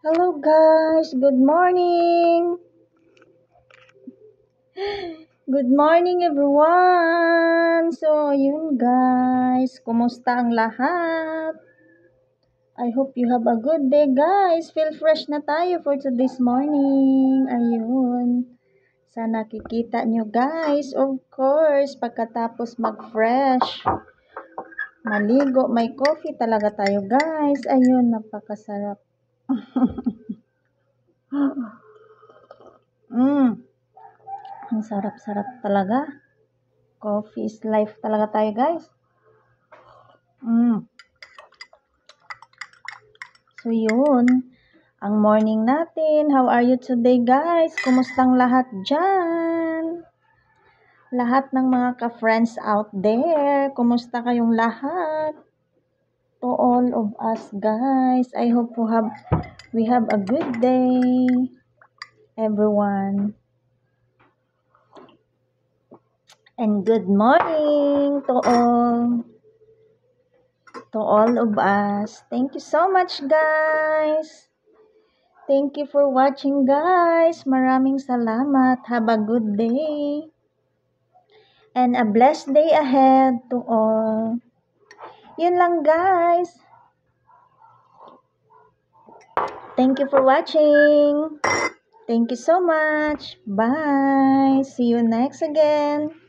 Hello guys, good morning. Good morning everyone. So, yun guys, kumusta ang lahat? I hope you have a good day guys. Feel fresh na tayo for today's morning. Ayun. Sana kikita nyo guys. Of course, pagkatapos mag-fresh, maligo, may coffee talaga tayo guys. Ayun, napakasarap. Ang sarap-sarap talaga. Coffee is life talaga tayo guys. So yun, ang morning natin. How are you today guys? Kumustang lahat dyan? Lahat ng mga ka-friends out there, kumusta kayong lahat? To all of us guys, I hope we have a good day, everyone. And good morning to all of us. Thank you so much guys. Thank you for watching guys. Maraming salamat. Have a good day. And a blessed day ahead to all. Yun lang guys. Thank you for watching. Thank you so much. Bye. See you next again.